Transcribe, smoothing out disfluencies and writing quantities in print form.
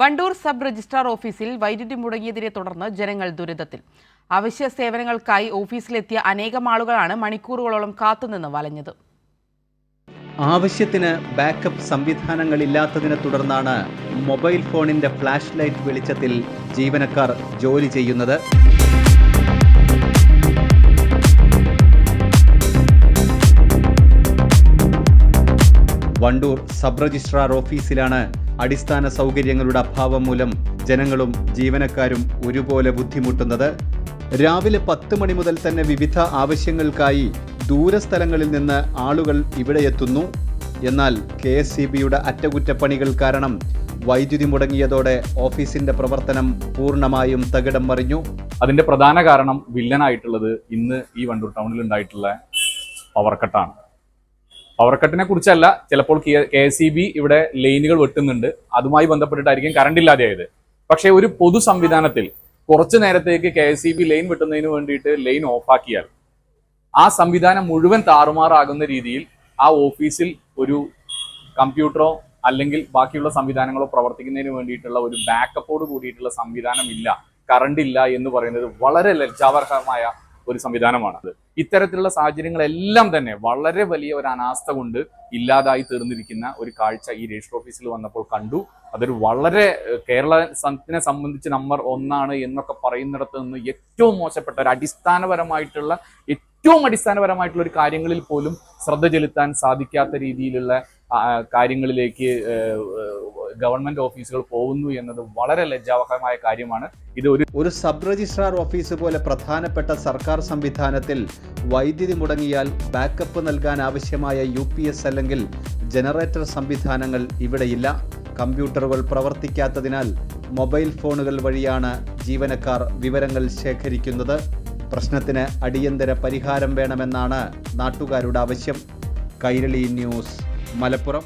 Wandoor sub registrar ഓഫീസിൽ വൈദ്യുതി മുടങ്ങിയതിനെ തുടർന്ന് ജനങ്ങൾ ദുരിതത്തിൽ. അവശ്യ സേവനങ്ങൾക്കായി ഓഫീസിലെത്തിയ അനേകം ആളുകളാണ് മണിക്കൂറുകളോളം കാത്തുനിന്ന് വലഞ്ഞത്. ആവശ്യത്തിന് ബാക്കപ്പ് സംവിധാനങ്ങളില്ലാത്തതിനെ തുടർന്നാണ് മൊബൈൽ ഫോണിന്റെ ഫ്ലാഷ് ലൈറ്റ് വെളിച്ചത്തിൽ ജീവനക്കാർ ജോലി ചെയ്യുന്നത്. വണ്ടൂർ സബ് രജിസ്ട്രാർ ഓഫീസിലാണ് അടിസ്ഥാന സൗകര്യങ്ങളുടെ അഭാവം മൂലം ജനങ്ങളും ജീവനക്കാരും ഒരുപോലെ ബുദ്ധിമുട്ടുന്നത്. രാവിലെ 10 മണി മുതൽ തന്നെ വിവിധ ആവശ്യങ്ങൾക്കായി ദൂരസ്ഥലങ്ങളിൽ നിന്ന് ആളുകൾ ഇവിടെ എത്തുന്നു. എന്നാൽ KSEBയുടെ അറ്റകുറ്റപ്പണികൾ കാരണം വൈദ്യുതി മുടങ്ങിയതോടെ ഓഫീസിന്റെ പ്രവർത്തനം പൂർണ്ണമായും തകിടം മറിഞ്ഞു. അതിന്റെ പ്രധാന കാരണം വില്ലനായിട്ടുള്ളത് ഇന്ന് ഈ വണ്ടൂർ ടൗണിൽ ഉണ്ടായിട്ടുള്ള പവർ കട്ടാണ്. പവർ കട്ടിനെ കുറിച്ചല്ല, ചിലപ്പോൾ KSEB ഇവിടെ ലൈനുകൾ വെട്ടുന്നുണ്ട്, അതുമായി ബന്ധപ്പെട്ടിട്ടായിരിക്കും കറണ്ട് ഇല്ലാതെയായത്. പക്ഷേ ഒരു പൊതു സംവിധാനത്തിൽ കുറച്ചു നേരത്തേക്ക് KSEB ലൈൻ വെട്ടുന്നതിന് വേണ്ടിയിട്ട് ലൈൻ ഓഫാക്കിയാൽ ആ സംവിധാനം മുഴുവൻ താറുമാറാകുന്ന രീതിയിൽ ആ ഓഫീസിൽ ഒരു കമ്പ്യൂട്ടറോ അല്ലെങ്കിൽ ബാക്കിയുള്ള സംവിധാനങ്ങളോ പ്രവർത്തിക്കുന്നതിന് വേണ്ടിയിട്ടുള്ള ഒരു ബാക്കപ്പോട് കൂടിയിട്ടുള്ള സംവിധാനം ഇല്ല, കറണ്ട് ഇല്ല എന്ന് പറയുന്നത് വളരെ ലജ്ജാവഹമായ ഒരു സംവിധാനമാണത്. ഇത്തരത്തിലുള്ള സാഹചര്യങ്ങളെല്ലാം തന്നെ വളരെ വലിയ ഒരു അനാസ്ഥ കൊണ്ട് ഇല്ലാതായി തീർന്നിരിക്കുന്ന ഒരു കാഴ്ച ഈ രജിസ്റ്റർ ഓഫീസിൽ വന്നപ്പോൾ കണ്ടു. അതൊരു വളരെ കേരളത്തിനെ സംബന്ധിച്ച് നമ്പർ 1 എന്നൊക്കെ പറയുന്നിടത്ത് നിന്ന് ഏറ്റവും മോശപ്പെട്ട ഒരു അടിസ്ഥാനപരമായിട്ടുള്ള ഒരു കാര്യങ്ങളിൽ പോലും ശ്രദ്ധ ചെലുത്താൻ സാധിക്കാത്ത രീതിയിലുള്ള കാര്യങ്ങളിലേക്ക് ഗവൺമെന്റ് ഓഫീസുകൾ പോകുന്നു എന്നത് വളരെ ലജ്ജാവഹമായ കാര്യമാണ്. ഇത് ഒരു സബ് രജിസ്ട്രാർ ഓഫീസ് പോലെ പ്രധാനപ്പെട്ട സർക്കാർ സംവിധാനത്തിൽ വൈദ്യുതി മുടങ്ങിയാൽ ബാക്കപ്പ് നൽകാൻ ആവശ്യമായ UPS അല്ലെങ്കിൽ ജനറേറ്റർ സംവിധാനങ്ങൾ ഇവിടെയില്ല. കമ്പ്യൂട്ടറുകൾ പ്രവർത്തിക്കാത്തതിനാൽ മൊബൈൽ ഫോണുകൾ വഴിയാണ് ജീവനക്കാർ വിവരങ്ങൾ ശേഖരിക്കുന്നത്. പ്രശ്നത്തിന് അടിയന്തര പരിഹാരം വേണമെന്നാണ് നാട്ടുകാരുടെ ആവശ്യം. കൈരളി ന്യൂസ്, മലപ്പുറം.